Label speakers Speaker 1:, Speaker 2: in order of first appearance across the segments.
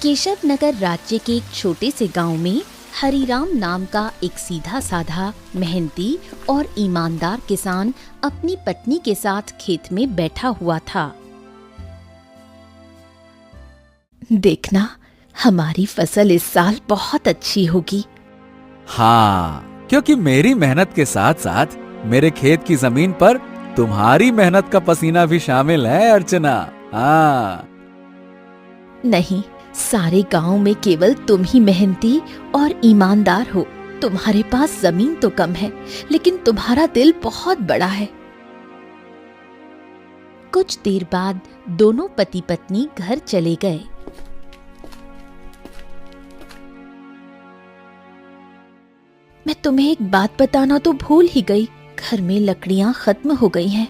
Speaker 1: केशव नगर राज्य के एक छोटे से गांव में हरिराम नाम का एक सीधा साधा, मेहनती और ईमानदार किसान अपनी पत्नी के साथ खेत में बैठा हुआ था। देखना, हमारी फसल इस साल बहुत अच्छी होगी।
Speaker 2: हाँ, क्योंकि मेरी मेहनत के साथ साथ मेरे खेत की जमीन पर तुम्हारी मेहनत का पसीना भी शामिल है अर्चना। हाँ।
Speaker 1: नहीं, सारे गांव में केवल तुम ही मेहनती और ईमानदार हो। तुम्हारे पास जमीन तो कम है, लेकिन तुम्हारा दिल बहुत बड़ा है। कुछ देर बाद दोनों पति पत्नी घर चले गए। मैं तुम्हें एक बात बताना तो भूल ही गई, घर में लकड़ियां खत्म हो गई हैं।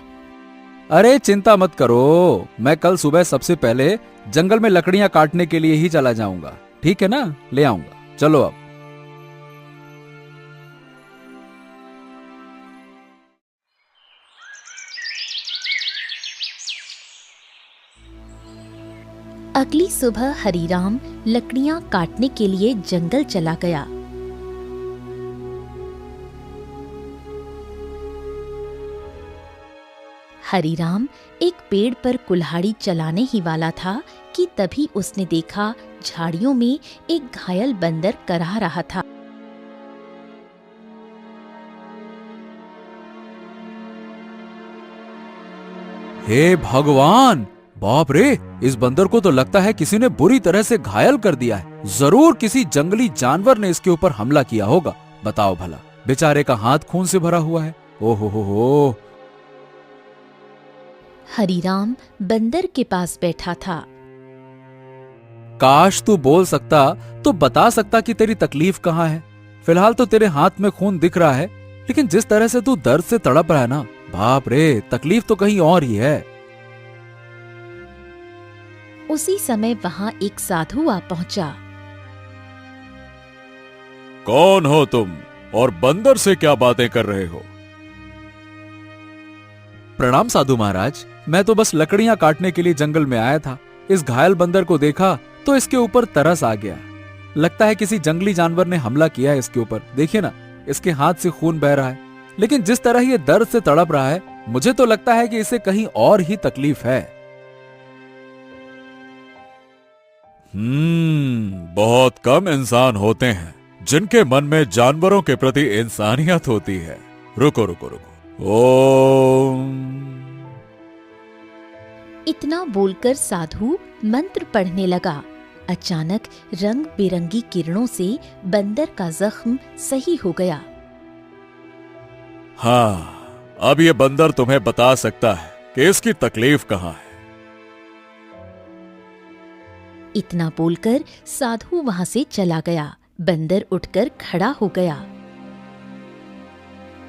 Speaker 2: अरे चिंता मत करो, मैं कल सुबह सबसे पहले जंगल में लकड़ियां काटने के लिए ही चला जाऊंगा। ठीक है ना, ले आऊंगा। चलो अब।
Speaker 1: अगली सुबह हरिराम लकड़ियां काटने के लिए जंगल चला गया। हरिराम एक पेड़ पर कुल्हाड़ी चलाने ही वाला था कि तभी उसने देखा झाड़ियों में एक घायल बंदर करहा रहा था।
Speaker 2: हे भगवान, बाप रे, इस बंदर को तो लगता है किसी ने बुरी तरह से घायल कर दिया है। जरूर किसी जंगली जानवर ने इसके ऊपर हमला किया होगा। बताओ भला, बेचारे का हाथ खून से भरा हुआ है। ओहो हो।
Speaker 1: हरिराम बंदर के पास बैठा था।
Speaker 2: काश तू बोल सकता तो बता सकता कि तेरी तकलीफ कहाँ है। फिलहाल तो तेरे हाथ में खून दिख रहा है, लेकिन जिस तरह से तू दर्द से तड़प रहा है ना, बाप रे, तकलीफ तो कहीं और ही है।
Speaker 1: उसी समय वहां एक साधु आ पहुंचा।
Speaker 2: कौन हो तुम और बंदर से क्या बातें कर रहे हो? प्रणाम साधु महाराज, मैं तो बस लकड़ियां काटने के लिए जंगल में आया था। इस घायल बंदर को देखा तो इसके ऊपर तरस आ गया। लगता है किसी जंगली जानवर ने हमला किया है इसके ऊपर। देखिए ना, इसके हाथ से खून बह रहा है, लेकिन जिस तरह ये दर्द से तड़प रहा है, मुझे तो लगता है कि इसे कहीं और ही तकलीफ है। बहुत कम इंसान होते हैं जिनके मन में जानवरों के प्रति इंसानियत होती है। रुको रुको रुको। ओम।
Speaker 1: इतना बोलकर साधु मंत्र पढ़ने लगा। अचानक रंग बिरंगी किरणों से बंदर का जख्म सही हो गया।
Speaker 2: हाँ, अब ये बंदर तुम्हें बता सकता है कि इसकी तकलीफ कहाँ है।
Speaker 1: इतना बोलकर साधु वहां से चला गया। बंदर उठकर खड़ा हो गया।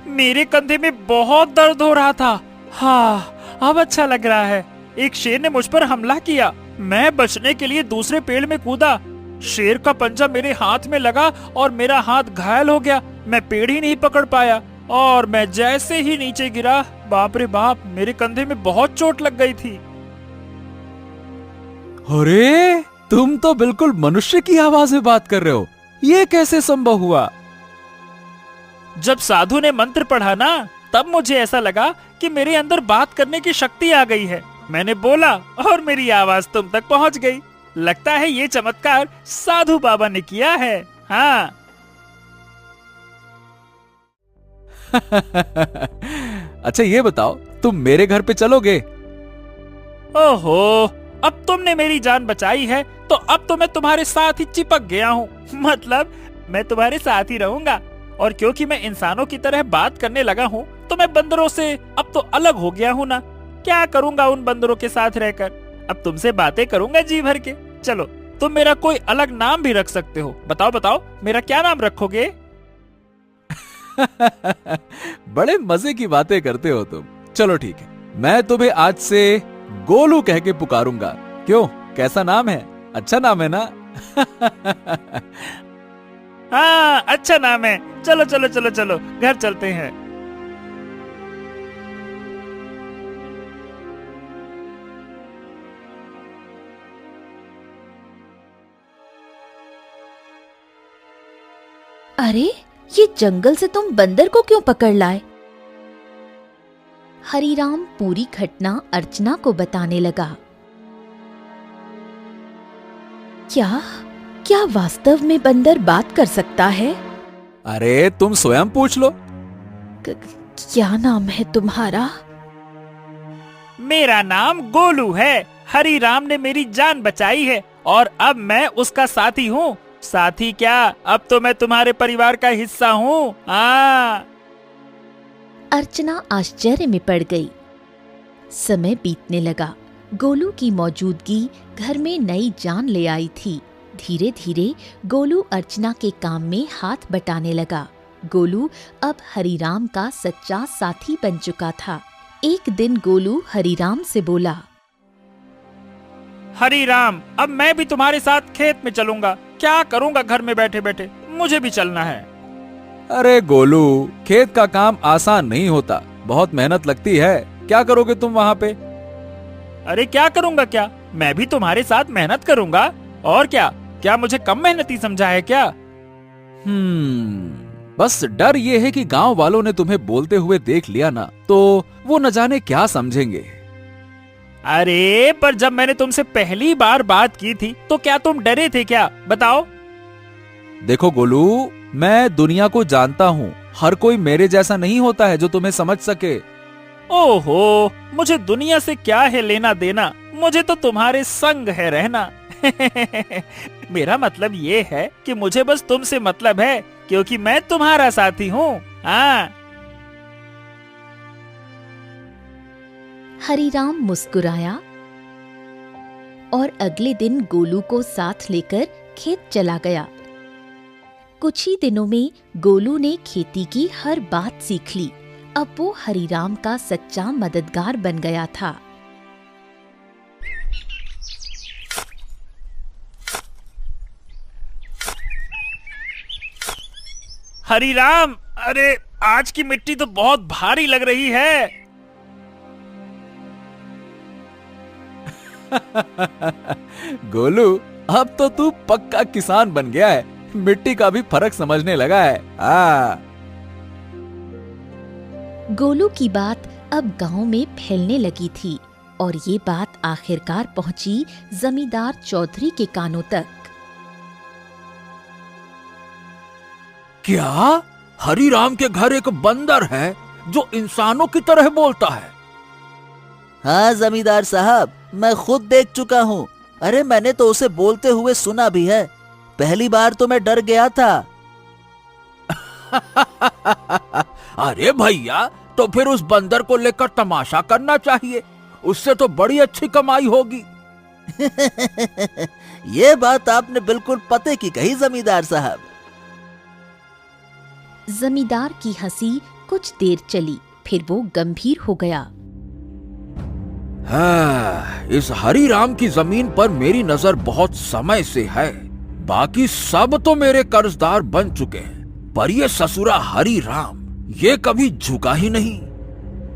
Speaker 3: मेरे कंधे में बहुत दर्द हो रहा था। हाँ, अब अच्छा लग रहा है। एक शेर ने मुझ पर हमला किया। मैं बचने के लिए दूसरे पेड़ में कूदा। शेर का पंजा मेरे हाथ में लगा और मेरा हाथ घायल हो गया। मैं पेड़ ही नहीं पकड़ पाया और मैं जैसे ही नीचे गिरा, बाप रे बाप, मेरे कंधे में बहुत चोट लग गई थी।
Speaker 2: अरे, तुम तो बिल्कुल मनुष्य की आवाज में बात कर रहे हो। ये कैसे संभव हुआ?
Speaker 3: जब साधु ने मंत्र पढ़ा ना, तब मुझे ऐसा लगा कि मेरे अंदर बात करने की शक्ति आ गई है। मैंने बोला और मेरी आवाज तुम तक पहुंच गई। लगता है ये चमत्कार साधु बाबा ने किया है। हाँ।
Speaker 2: अच्छा ये बताओ, तुम मेरे घर पे चलोगे?
Speaker 3: ओहो, अब तुमने मेरी जान बचाई है तो अब तो मैं तुम्हारे साथ ही चिपक गया हूँ। मतलब मैं तुम्हारे साथ ही रहूंगा। और क्योंकि मैं इंसानों की तरह बात करने लगा हूँ, तो मैं बंदरों से अब तो अलग हो गया हूँ ना। क्या करूंगा उन बंदरों के साथ रहकर? अब तुमसे बातें करूंगा जी भर के। चलो, तुम मेरा कोई अलग नाम भी रख सकते हो। बताओ बताओ, मेरा क्या नाम रखोगे?
Speaker 2: बड़े मजे की बातें करते हो तुम। चलो ठीक है, मैं तुम्हें आज से गोलू कह के पुकारूंगा। क्यों, कैसा नाम है? अच्छा नाम है ना?
Speaker 3: हाँ, अच्छा नाम है। चलो चलो चलो चलो, घर चलते हैं।
Speaker 1: अरे, ये जंगल से तुम बंदर को क्यों पकड़ लाए? हरीराम पूरी घटना अर्चना को बताने लगा। क्या क्या वास्तव में बंदर बात कर सकता है?
Speaker 2: अरे तुम स्वयं पूछ लो।
Speaker 1: क्या नाम है तुम्हारा?
Speaker 3: मेरा नाम गोलू है। हरीराम ने मेरी जान बचाई है और अब मैं उसका साथी हूँ। साथी क्या, अब तो मैं तुम्हारे परिवार का हिस्सा हूँ।
Speaker 1: अर्चना आश्चर्य में पड़ गई। समय बीतने लगा। गोलू की मौजूदगी घर में नई जान ले आई थी। धीरे धीरे गोलू अर्चना के काम में हाथ बटाने लगा। गोलू अब हरीराम का सच्चा साथी बन चुका था। एक दिन गोलू हरीराम से बोला,
Speaker 3: हरीराम, अब मैं भी तुम्हारे साथ खेत में चलूंगा। क्या करूंगा घर में बैठे बैठे, मुझे भी चलना है।
Speaker 2: अरे गोलू, खेत का काम आसान नहीं होता, बहुत मेहनत लगती है। क्या करोगे तुम वहाँ पे?
Speaker 3: अरे क्या करूंगा क्या, मैं भी तुम्हारे साथ मेहनत करूंगा। और क्या मुझे कम मेहनती समझा है क्या?
Speaker 2: बस डर ये है कि गांव वालों ने तुम्हें बोलते हुए देख लिया ना, तो वो न जाने क्या समझेंगे।
Speaker 3: अरे पर जब मैंने तुमसे पहली बार बात की थी तो क्या तुम डरे थे क्या, बताओ?
Speaker 2: देखो गोलू, मैं दुनिया को जानता हूँ। हर कोई मेरे जैसा नहीं होता है जो तुम्हें समझ सके।
Speaker 3: ओहो, मुझे दुनिया से क्या है लेना देना, मुझे तो तुम्हारे संग है रहना। मेरा मतलब ये है कि मुझे बस तुमसे मतलब है, क्योंकि मैं तुम्हारा साथी हूँ।
Speaker 1: हरीराम मुस्कुराया और अगले दिन गोलू को साथ लेकर खेत चला गया। कुछ ही दिनों में गोलू ने खेती की हर बात सीख ली। अब वो हरीराम का सच्चा मददगार बन गया था।
Speaker 3: हरीराम, अरे आज की मिट्टी तो बहुत भारी लग रही है।
Speaker 2: गोलू, अब तो तू पक्का किसान बन गया है। मिट्टी का भी फर्क समझने लगा है।
Speaker 1: गोलू की बात अब गांव में फैलने लगी थी और ये बात आखिरकार पहुंची जमींदार चौधरी के कानों तक।
Speaker 2: क्या हरीराम के घर एक बंदर है जो इंसानों की तरह बोलता है?
Speaker 4: हाँ जमींदार साहब, मैं खुद देख चुका हूँ। अरे मैंने तो उसे बोलते हुए सुना भी है। पहली बार तो मैं डर गया था।
Speaker 2: अरे भैया, तो फिर उस बंदर को लेकर तमाशा करना चाहिए, उससे तो बड़ी अच्छी कमाई होगी।
Speaker 4: ये बात आपने बिल्कुल पते की कही जमींदार साहब।
Speaker 1: जमींदार की हंसी कुछ देर चली, फिर वो गंभीर हो गया।
Speaker 2: इस हरीराम की जमीन पर मेरी नजर बहुत समय से है। बाकी सब तो मेरे कर्जदार बन चुके हैं, पर ये ससुरा हरीराम ये कभी झुका ही नहीं।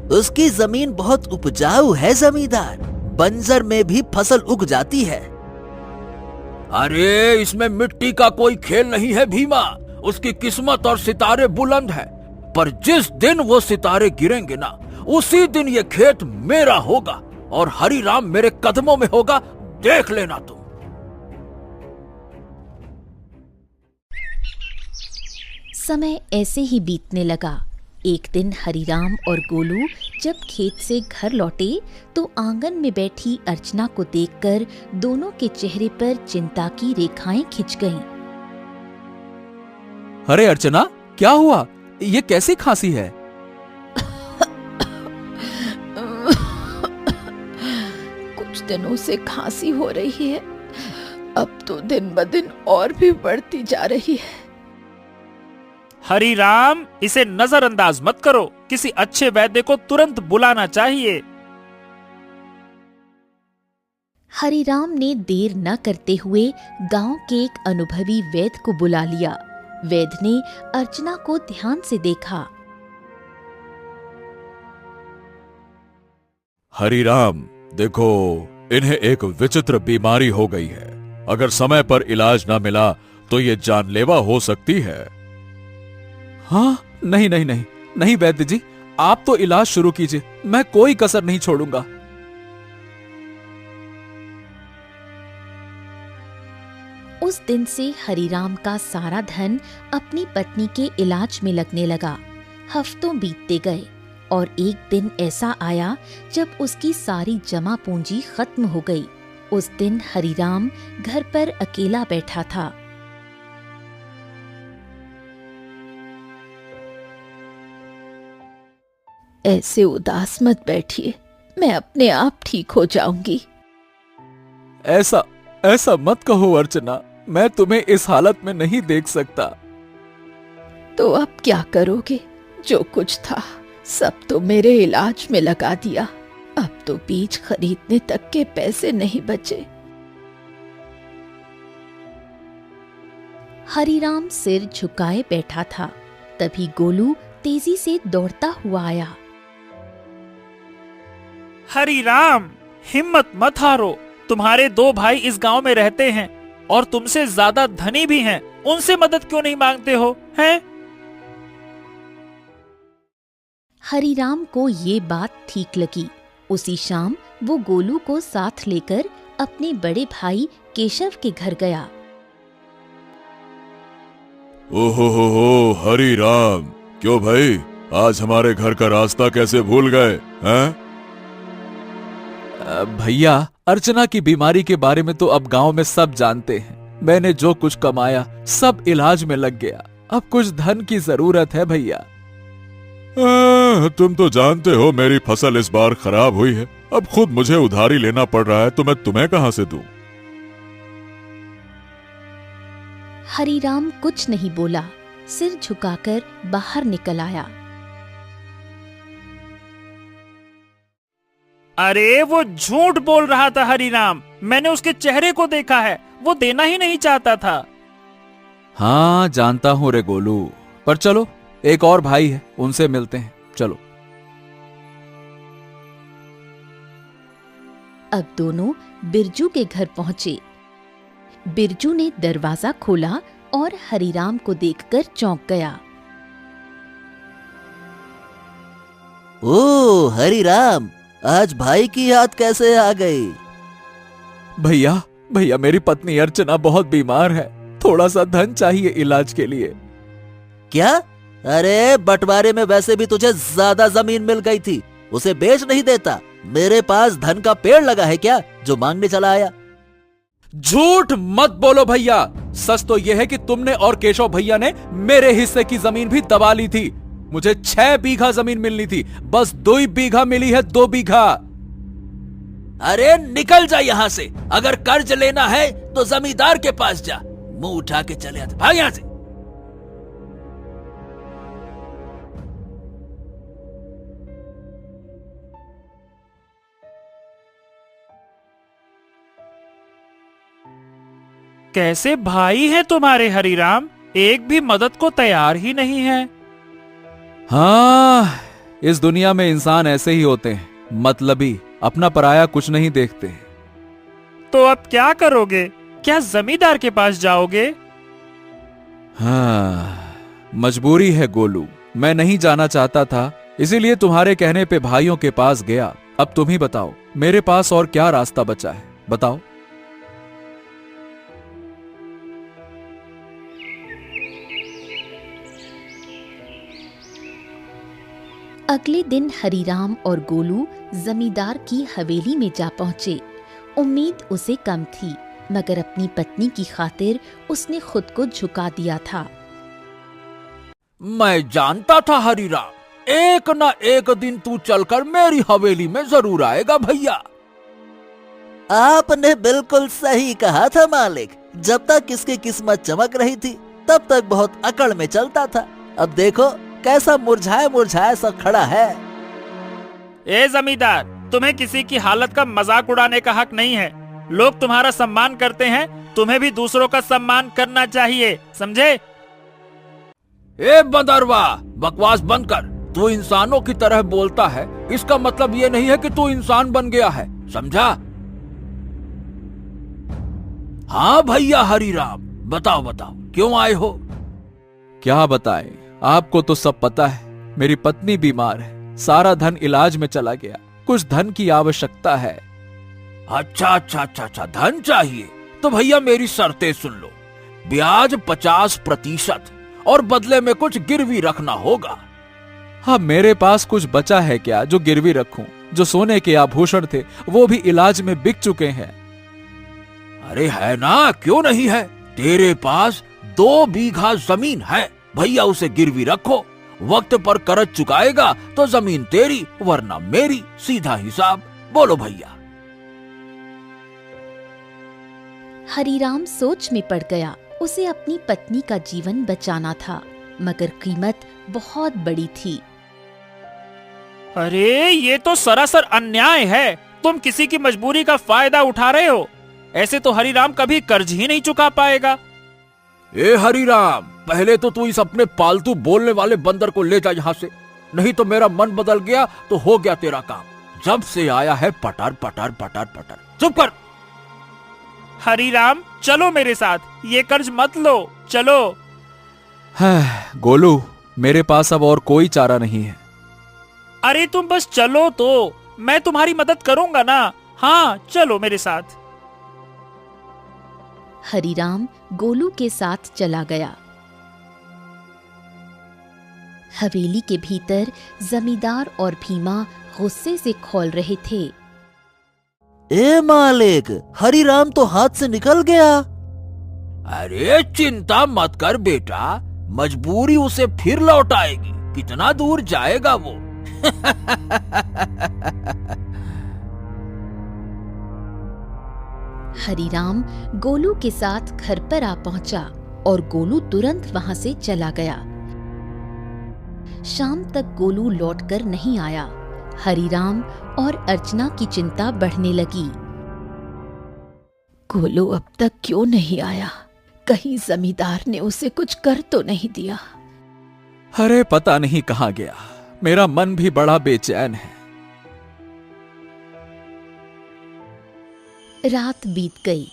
Speaker 4: उसकी जमीन बहुत उपजाऊ है जमींदार, बंजर में भी फसल उग जाती है।
Speaker 2: अरे इसमें मिट्टी का कोई खेल नहीं है भीमा। उसकी किस्मत और सितारे बुलंद है, पर जिस दिन वो सितारे गिरेंगे ना, उसी दिन ये खेत मेरा होगा और हरीराम मेरे कदमों में होगा, देख लेना तुम।
Speaker 1: समय ऐसे ही बीतने लगा। एक दिन हरीराम और गोलू जब खेत से घर लौटे तो आंगन में बैठी अर्चना को देखकर दोनों के चेहरे पर चिंता की रेखाएं खिंच गईं।
Speaker 2: अरे अर्चना, क्या हुआ? ये कैसी खांसी है?
Speaker 5: कुछ दिनों से खांसी हो रही है, अब तो दिन ब दिन और भी बढ़ती जा रही है।
Speaker 3: हरीराम, इसे नजरअंदाज मत करो, किसी अच्छे वैद्य को तुरंत बुलाना चाहिए।
Speaker 1: हरीराम ने देर न करते हुए गांव के एक अनुभवी वैद्य को बुला लिया। वैद्य ने अर्चना को ध्यान से देखा।
Speaker 6: हरीराम, देखो, इन्हें एक विचित्र बीमारी हो गई है। अगर समय पर इलाज न मिला तो ये जानलेवा हो सकती है।
Speaker 2: हाँ, नहीं नहीं नहीं नहीं वैद्य जी, आप तो इलाज शुरू कीजिए, मैं कोई कसर नहीं छोड़ूंगा।
Speaker 1: उस दिन से हरिराम का सारा धन अपनी पत्नी के इलाज में लगने लगा। हफ्तों बीतते गए और एक दिन ऐसा आया जब उसकी सारी जमा पूंजी खत्म हो गई। उस दिन हरिराम घर पर अकेला बैठा था।
Speaker 5: ऐसे उदास मत बैठिए, मैं अपने आप ठीक हो जाऊंगी।
Speaker 2: ऐसा ऐसा मत कहो अर्चना, मैं तुम्हें इस हालत में नहीं देख सकता।
Speaker 5: तो अब क्या करोगे? जो कुछ था सब तो मेरे इलाज में लगा दिया। अब तो बीज खरीदने तक के पैसे नहीं बचे।
Speaker 1: हरिराम सिर झुकाए बैठा था। तभी गोलू तेजी से दौड़ता हुआ आया।
Speaker 3: हरिराम, हिम्मत मत हारो। तुम्हारे 2 भाई इस गांव में रहते हैं और तुमसे ज्यादा धनी भी हैं। उनसे मदद क्यों नहीं मांगते हो, हैं?
Speaker 1: हरिराम को ये बात ठीक लगी। उसी शाम वो गोलू को साथ लेकर अपने बड़े भाई केशव के घर गया।
Speaker 6: ओहो हरि राम, क्यों भाई, आज हमारे घर का रास्ता कैसे भूल गए हैं?
Speaker 2: भैया, अर्चना की बीमारी के बारे में तो अब गांव में सब जानते हैं। मैंने जो कुछ कमाया सब इलाज में लग गया। अब कुछ धन की जरूरत है भैया।
Speaker 6: तुम तो जानते हो मेरी फसल इस बार खराब हुई है। अब खुद मुझे उधारी लेना पड़ रहा है तो मैं तुम्हें कहां से दूं?
Speaker 1: हरिराम कुछ नहीं बोला, सिर झुकाकर बाहर निकल आया।
Speaker 3: अरे वो झूठ बोल रहा था हरिराम, मैंने उसके चेहरे को देखा है, वो देना ही नहीं चाहता था।
Speaker 2: हाँ जानता हूँ रे गोलू, पर चलो एक और भाई है, उनसे मिलते हैं, चलो।
Speaker 1: अब दोनों बिरजू के घर पहुंचे। बिरजू ने दरवाजा खोला और हरिराम को देखकर चौंक गया।
Speaker 4: ओ हरिराम, आज भाई की याद कैसे आ गई?
Speaker 2: भैया भैया, मेरी पत्नी अर्चना बहुत बीमार है, थोड़ा सा धन चाहिए इलाज के लिए।
Speaker 4: क्या? अरे बंटवारे में वैसे भी तुझे ज्यादा जमीन मिल गई थी, उसे बेच नहीं देता? मेरे पास धन का पेड़ लगा है क्या जो मांगने चला आया?
Speaker 2: झूठ मत बोलो भैया, सच तो यह है कि तुमने और केशव भैया ने मेरे हिस्से की जमीन भी दबा ली थी। मुझे 6 बीघा जमीन मिलनी थी, बस 2 बीघा मिली है, 2 बीघा।
Speaker 4: अरे निकल जा यहाँ से, अगर कर्ज लेना है तो जमींदार के पास जा। मुंह उठा के चले आते, भाग यहाँ से।
Speaker 3: कैसे भाई हैं तुम्हारे हरिराम, एक भी मदद को तैयार ही नहीं है।
Speaker 2: हाँ, इस दुनिया में इंसान ऐसे ही होते हैं, मतलबी, अपना पराया कुछ नहीं देखते।
Speaker 3: तो अब क्या करोगे? क्या जमींदार के पास जाओगे?
Speaker 2: हाँ, मजबूरी है गोलू, मैं नहीं जाना चाहता था, इसीलिए तुम्हारे कहने पे भाइयों के पास गया। अब तुम ही बताओ, मेरे पास और क्या रास्ता बचा है, बताओ।
Speaker 1: अगले दिन हरिराम और गोलू जमींदार की हवेली में जा पहुंचे। उम्मीद उसे कम थी, मगर अपनी पत्नी की खातिर उसने खुद को झुका दिया था।
Speaker 7: मैं जानता था हरिराम, एक न एक दिन तू चलकर मेरी हवेली में जरूर आएगा भैया।
Speaker 4: आपने बिल्कुल सही कहा था मालिक, जब तक इसकी किस्मत चमक रही थी तब तक बहुत अकड़ में चलता था। अब देखो कैसा मुरझाया मुरझाया सा खड़ा है।
Speaker 3: ए जमींदार, तुम्हें किसी की हालत का मजाक उड़ाने का हक नहीं है। लोग तुम्हारा सम्मान करते हैं, तुम्हें भी दूसरों का सम्मान करना चाहिए, समझे?
Speaker 7: ए बंदरवा, बकवास बंद कर। तू इंसानों की तरह बोलता है, इसका मतलब ये नहीं है कि तू इंसान बन गया है, समझा? हाँ भैया हरिराम, बताओ बताओ क्यों आए हो?
Speaker 2: क्या बताएं, आपको तो सब पता है, मेरी पत्नी बीमार है, सारा धन इलाज में चला गया, कुछ धन की आवश्यकता है।
Speaker 7: अच्छा, धन चाहिए तो भैया मेरी शर्तें सुन लो। ब्याज 50% और बदले में कुछ गिरवी रखना होगा।
Speaker 2: हाँ, मेरे पास कुछ बचा है क्या जो गिरवी रखूं? जो सोने के आभूषण थे वो भी इलाज में बिक चुके हैं।
Speaker 7: अरे है ना, क्यों नहीं है? तेरे पास 2 बीघा जमीन है, भैया उसे गिरवी रखो। वक्त पर कर्ज चुकाएगा तो जमीन तेरी वरना मेरी, सीधा हिसाब। बोलो भैया।
Speaker 1: हरीराम सोच में पड़ गया। उसे अपनी पत्नी का जीवन बचाना था, मगर कीमत बहुत बड़ी थी।
Speaker 3: अरे ये तो सरासर अन्याय है। तुम किसी की मजबूरी का फायदा उठा रहे हो। ऐसे तो हरीराम कभी कर्ज ही नहीं चुका पाएगा।
Speaker 7: ए हरीराम, पहले तो तू इस अपने पालतू बोलने वाले बंदर को ले जा यहाँ से, नहीं तो मेरा मन बदल गया तो हो गया तेरा काम। जब से आया है पटर पटर पटर पटर। चुप कर।
Speaker 3: हरीराम चलो मेरे साथ, ये कर्ज मत लो, चलो।
Speaker 2: गोलू, मेरे पास अब और कोई चारा नहीं है।
Speaker 3: अरे तुम बस चलो तो, मैं तुम्हारी मदद करूंगा ना। हाँ चलो मेरे साथ।
Speaker 1: हरीराम गोलू के साथ चला गया। हवेली के भीतर जमींदार और भीमा गुस्से से खौल रहे थे।
Speaker 4: ए मालिक, हरीराम तो हाथ से निकल गया।
Speaker 7: अरे चिंता मत कर बेटा, मजबूरी उसे फिर लौट आएगी। कितना दूर जाएगा वो?
Speaker 1: हरीराम गोलू के साथ घर पर आ पहुंचा और गोलू तुरंत वहां से चला गया। शाम तक गोलू लौटकर नहीं आया। हरीराम और अर्चना की चिंता बढ़ने लगी।
Speaker 5: गोलू अब तक क्यों नहीं आया? कहीं जमींदार ने उसे कुछ कर तो नहीं दिया?
Speaker 2: अरे पता नहीं कहां गया। मेरा मन भी बड़ा बेचैन है।
Speaker 1: रात बीत गई।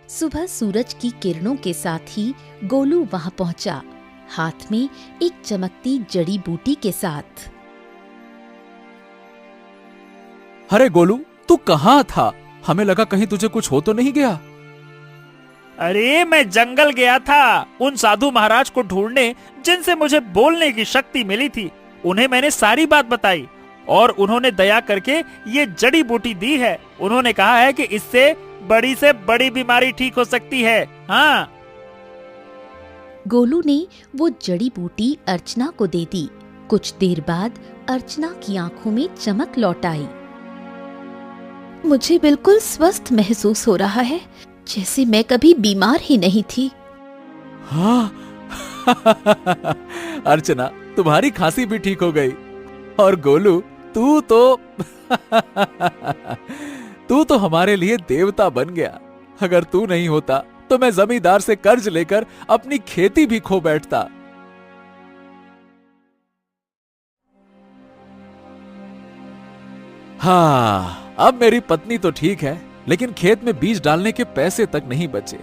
Speaker 1: सुबह सूरज की किरणों के साथ ही गोलू वहां पहुंचा, हाथ में एक चमकती जड़ी बूटी के साथ।
Speaker 2: अरे गोलू, तू कहां था? हमें लगा कहीं तुझे कुछ हो तो नहीं गया।
Speaker 3: अरे मैं जंगल गया था उन साधु महाराज को ढूंढने जिनसे मुझे बोलने की शक्ति मिली थी। उन्हें मैंने सारी बात बताई और उन्होंने दया करके ये जड़ी बूटी दी है। उन्होंने कहा है कि इससे से बड़ी बीमारी ठीक हो सकती है। हाँ।
Speaker 1: गोलू ने वो जड़ी बूटी अर्चना को दे दी। कुछ देर बाद अर्चना की आंखों में चमक लौट आई।
Speaker 5: मुझे बिल्कुल स्वस्थ महसूस हो रहा है, जैसे मैं कभी बीमार ही नहीं थी।
Speaker 2: हाँ। अर्चना, तुम्हारी खांसी भी ठीक हो गई। और गोलू, तू तो हमारे लिए देवता बन गया। अगर तू नहीं होता तो मैं जमींदार से कर्ज लेकर अपनी खेती भी खो बैठता। हाँ, अब मेरी पत्नी तो ठीक है, लेकिन खेत में बीज डालने के पैसे तक नहीं बचे।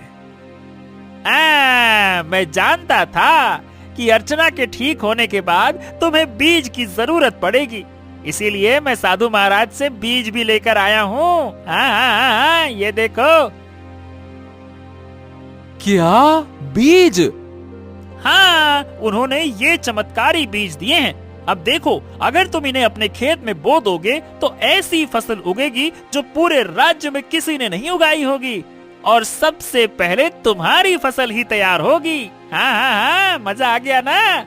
Speaker 3: मैं जानता था कि अर्चना के ठीक होने के बाद तुम्हें बीज की जरूरत पड़ेगी, इसीलिए मैं साधु महाराज से बीज भी लेकर आया हूँ। हाँ, ये देखो।
Speaker 2: क्या बीज?
Speaker 3: हाँ, उन्होंने ये चमत्कारी बीज दिए हैं। अब देखो, अगर तुम इन्हें अपने खेत में बो दोगे तो ऐसी फसल उगेगी जो पूरे राज्य में किसी ने नहीं उगाई होगी, और सबसे पहले तुम्हारी फसल ही तैयार होगी। हाँ, मजा आ गया ना?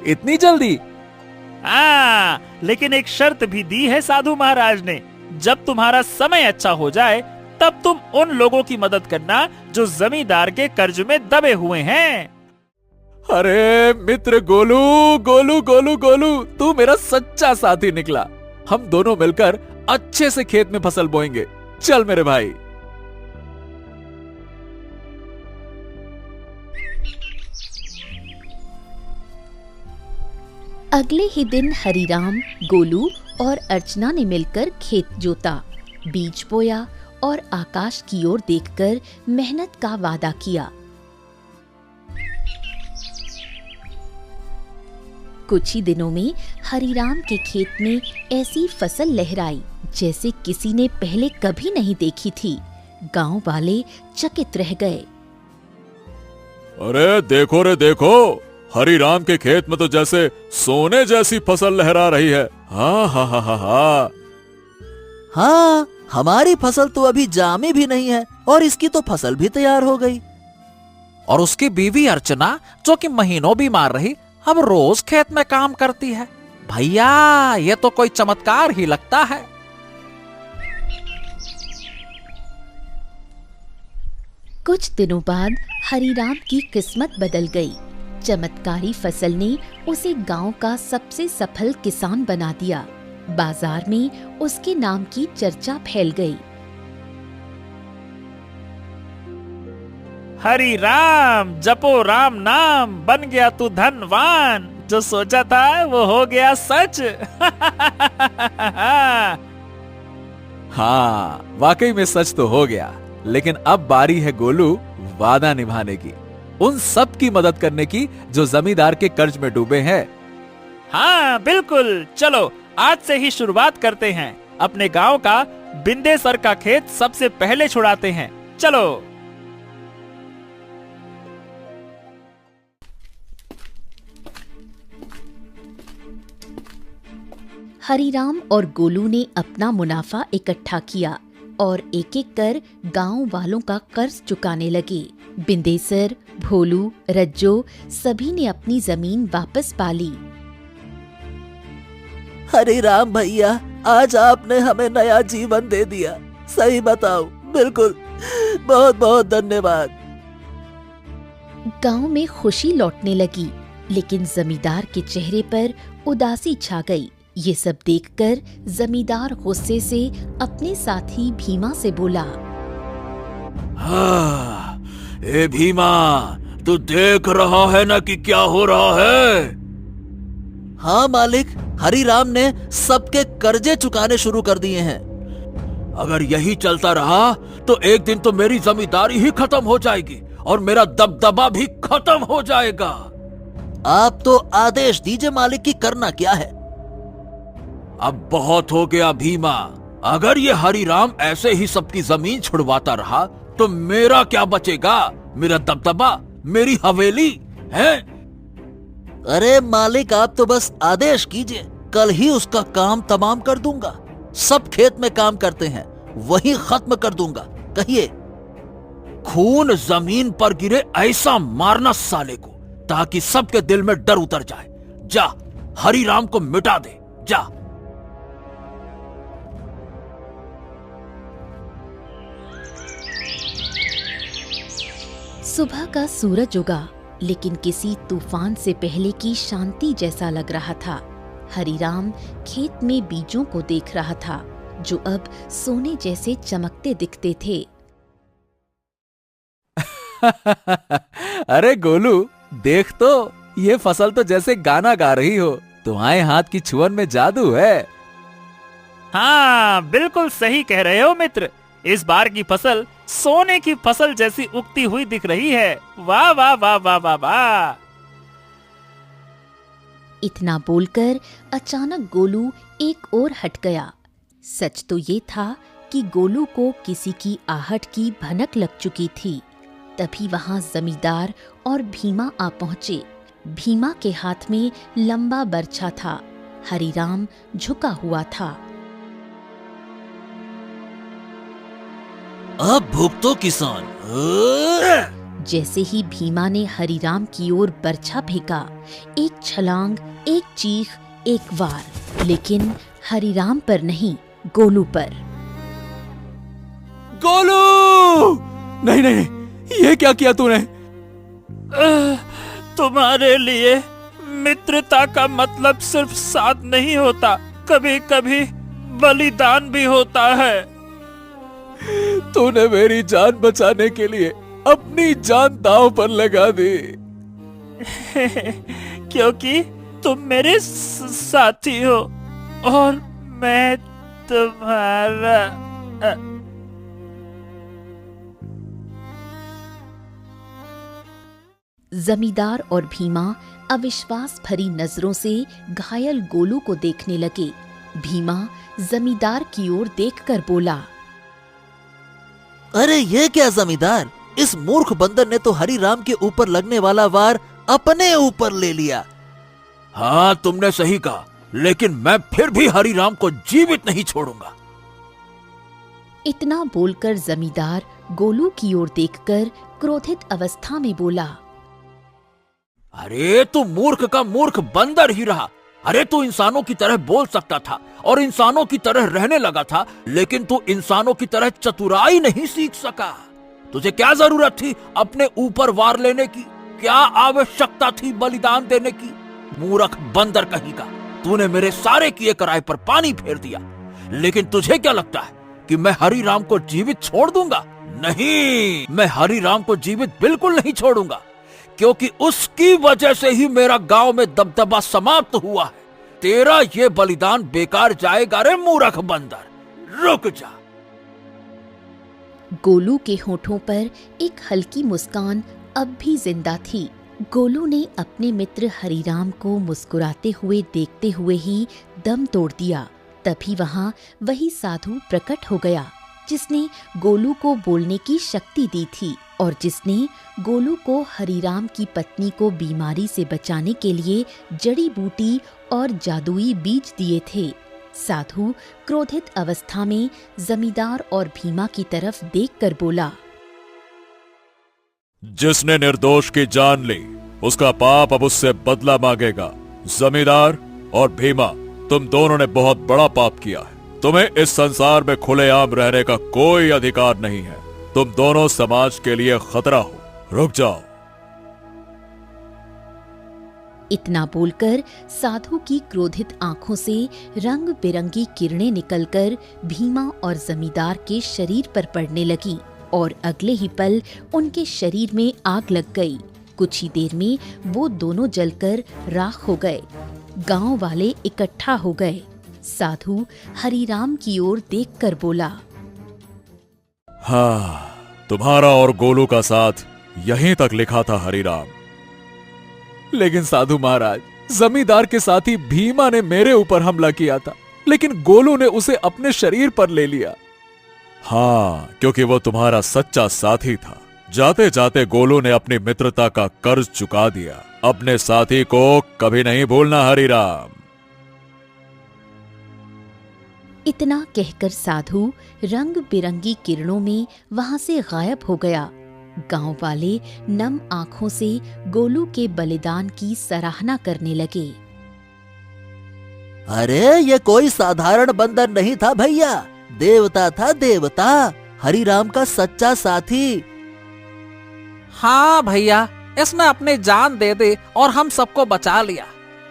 Speaker 2: इतनी जल्दी?
Speaker 3: हाँ, लेकिन एक शर्त भी दी है साधु महाराज ने। जब तुम्हारा समय अच्छा हो जाए तब तुम उन लोगों की मदद करना जो जमींदार के कर्ज में दबे हुए हैं।
Speaker 2: अरे मित्र गोलू, गोलू गोलू गोलू, तू मेरा सच्चा साथी निकला। हम दोनों मिलकर अच्छे से खेत में फसल बोएंगे। चल मेरे भाई।
Speaker 1: अगले ही दिन हरीराम, गोलू और अर्चना ने मिलकर खेत जोता, बीज बोया और आकाश की ओर देखकर मेहनत का वादा किया। कुछ ही दिनों में हरीराम के खेत में ऐसी फसल लहराई जैसे किसी ने पहले कभी नहीं देखी थी। गांव वाले चकित रह गए।
Speaker 6: अरे देखो रे देखो, हरिराम के खेत में तो जैसे सोने जैसी फसल लहरा रही है। हाँ हाँ हाँ हाँ हाँ।
Speaker 4: हाँ, हमारी फसल तो अभी जामी भी नहीं है और इसकी तो फसल भी तैयार हो गई।
Speaker 7: और उसकी बीवी अर्चना, जो कि महीनों बीमार रही, अब रोज खेत में काम करती है। भैया, ये तो कोई चमत्कार ही लगता है।
Speaker 1: कुछ दिनों बाद हरीराम की किस्मत बदल गई। चमत्कारी फसल ने उसे गांव का सबसे सफल किसान बना दिया। बाजार में उसके नाम की चर्चा फैल गई।
Speaker 3: हरि राम जपो राम नाम, बन गया तू धनवान। जो सोचा था वो हो गया सच।
Speaker 2: हाँ, वाकई में सच तो हो गया। लेकिन अब बारी है गोलू वादा निभाने की, उन सब की मदद करने की जो जमींदार के कर्ज में डूबे हैं।
Speaker 3: हाँ बिल्कुल, चलो आज से ही शुरुआत करते हैं। अपने गांव का बिंदेसर का खेत सबसे पहले छुड़ाते हैं। चलो।
Speaker 1: हरीराम और गोलू ने अपना मुनाफा इकट्ठा किया और एक एक कर गांव वालों का कर्ज चुकाने लगे। बिंदेसर, भोलू, रज्जो सभी ने अपनी जमीन वापस पा ली।
Speaker 4: हरिराम भैया, आज आपने हमें नया जीवन दे दिया। सही बताओ, बिल्कुल, बहुत बहुत धन्यवाद।
Speaker 1: गांव में खुशी लौटने लगी, लेकिन जमींदार के चेहरे पर उदासी छा गई। ये सब देखकर जमींदार गुस्से से अपने साथी भीमा से बोला,
Speaker 7: हाँ, ए भीमा, तू देख रहा है ना कि क्या हो रहा है?
Speaker 4: हाँ मालिक, हरिराम ने सबके कर्जे चुकाने शुरू कर दिए हैं।
Speaker 7: अगर यही चलता रहा तो एक दिन तो मेरी जमींदारी ही खत्म हो जाएगी और मेरा दबदबा भी खत्म हो जाएगा।
Speaker 4: आप तो आदेश दीजिए मालिक की करना क्या है।
Speaker 7: अब बहुत हो गया भीमा। अगर ये हरिराम ऐसे ही सबकी जमीन छुड़वाता रहा तो मेरा क्या बचेगा? मेरा दबदबा, मेरी हवेली है।
Speaker 4: अरे मालिक, आप तो बस आदेश कीजिए, कल ही उसका काम तमाम कर दूंगा। सब खेत में काम करते हैं, वही खत्म कर दूंगा। कहिए।
Speaker 7: खून जमीन पर गिरे ऐसा मारना साले को, ताकि सबके दिल में डर उतर जाए। जा, हरिराम को मिटा दे, जा।
Speaker 1: सुबह का सूरज उगा, लेकिन किसी तूफान से पहले की शांति जैसा लग रहा था। हरिराम खेत में बीजों को देख रहा था, जो अब सोने जैसे चमकते दिखते थे।
Speaker 2: अरे गोलू, देख तो, ये फसल तो जैसे गाना गा रही हो। तुम्हारे हाथ की छुअन में जादू है।
Speaker 3: हाँ बिल्कुल सही कह रहे हो मित्र। इस बार की फसल सोने की फसल जैसी उगती हुई दिख रही है। वाह वाह वाह वाह वाह वाह।
Speaker 1: इतना बोलकर अचानक गोलू एक ओर हट गया। सच तो ये था कि गोलू को किसी की आहट की भनक लग चुकी थी। तभी वहां जमींदार और भीमा आ पहुंचे। भीमा के हाथ में लंबा बर्छा था। हरिराम झुका हुआ था।
Speaker 4: अब भुगतो किसान।
Speaker 1: जैसे ही भीमा ने हरिराम की ओर बर्छा फेंका, एक छलांग, एक चीख, एक वार, लेकिन हरिराम पर नहीं, गोलू पर।
Speaker 2: गोलू! नहीं नहीं, ये क्या किया तूने?
Speaker 3: तुम्हारे लिए मित्रता का मतलब सिर्फ साथ नहीं होता, कभी कभी बलिदान भी होता है।
Speaker 2: तूने मेरी जान बचाने के लिए अपनी जान दांव पर लगा दी।
Speaker 3: क्योंकि तुम मेरे साथी हो और मैं तुम्हारा।
Speaker 1: जमींदार और भीमा अविश्वास भरी नजरों से घायल गोलू को देखने लगे। भीमा जमींदार की ओर देखकर बोला,
Speaker 4: अरे ये क्या जमींदार, इस मूर्ख बंदर ने तो हरिराम के ऊपर लगने वाला वार अपने ऊपर ले लिया।
Speaker 7: हाँ, तुमने सही कहा, लेकिन मैं फिर भी हरिराम को जीवित नहीं छोड़ूंगा।
Speaker 1: इतना बोलकर जमींदार गोलू की ओर देखकर क्रोधित अवस्था में बोला,
Speaker 7: अरे तू मूर्ख का मूर्ख बंदर ही रहा। अरे तू इंसानों की तरह बोल सकता था और इंसानों की तरह रहने लगा था, लेकिन तू इंसानों की तरह चतुराई नहीं सीख सका। तुझे क्या जरूरत थी अपने ऊपर वार लेने की? क्या आवश्यकता थी बलिदान देने की? मूर्ख बंदर कहीं का, तूने मेरे सारे किए कराए पर पानी फेर दिया। लेकिन तुझे क्या लगता है कि मैं हरिराम को जीवित छोड़ दूंगा? नहीं, मैं हरिराम को जीवित बिल्कुल नहीं छोड़ूंगा, क्योंकि उसकी वजह से ही मेरा गांव में दबदबा समाप्त हुआ है। तेरा ये बलिदान बेकार जाएगा रे मूर्ख बंदर, रुक जा।
Speaker 1: गोलू के होठों पर एक हल्की मुस्कान अब भी जिंदा थी। गोलू ने अपने मित्र हरिराम को मुस्कुराते हुए देखते हुए ही दम तोड़ दिया। तभी वहां वही साधु प्रकट हो गया जिसने गोलू को बोलने की शक्ति दी थी और जिसने गोलू को हरिराम की पत्नी को बीमारी से बचाने के लिए जड़ी बूटी और जादुई बीज दिए थे। साधु क्रोधित अवस्था में जमींदार और भीमा की तरफ देखकर बोला,
Speaker 6: जिसने निर्दोष की जान ली, उसका पाप अब उससे बदला मांगेगा। जमींदार और भीमा, तुम दोनों ने बहुत बड़ा पाप किया है। तुम्हें इस संसार में खुलेआम रहने का कोई अधिकार नहीं है। तुम दोनों समाज के लिए खतरा हो। रुक जाओ।
Speaker 1: इतना बोलकर साधु की क्रोधित आंखों से रंग बिरंगी किरणें निकलकर भीमा और जमींदार के शरीर पर पड़ने लगी और अगले ही पल उनके शरीर में आग लग गई। कुछ ही देर में वो दोनों जलकर राख हो गए। गांव वाले इकट्ठा हो गए। साधु हरिराम की ओर देखकर बोला,
Speaker 6: हाँ, तुम्हारा और गोलू का साथ यहीं तक लिखा था हरिराम।
Speaker 2: लेकिन साधु महाराज, जमींदार के साथी भीमा ने मेरे ऊपर हमला किया था, लेकिन गोलू ने उसे अपने शरीर पर ले लिया।
Speaker 6: हाँ, क्योंकि वो तुम्हारा सच्चा साथी था। जाते जाते गोलू ने अपनी मित्रता का कर्ज चुका दिया। अपने साथी को कभी नहीं भूलना हरिराम।
Speaker 1: इतना कहकर साधु रंग बिरंगी किरणों में वहां से गायब हो गया। गांव वाले नम आंखों से गोलू के बलिदान की सराहना करने लगे।
Speaker 4: अरे ये कोई साधारण बंदर नहीं था भैया, देवता था, देवता, हरिराम का सच्चा साथी।
Speaker 8: हाँ भैया, इसने अपनी जान दे दी और हम सबको बचा लिया।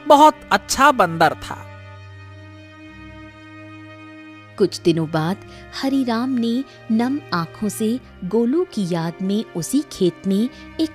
Speaker 8: बहुत अच्छा बंदर था।
Speaker 1: कुछ दिनों बाद हरिराम ने नम आंखों से गोलू की याद में उसी खेत में एक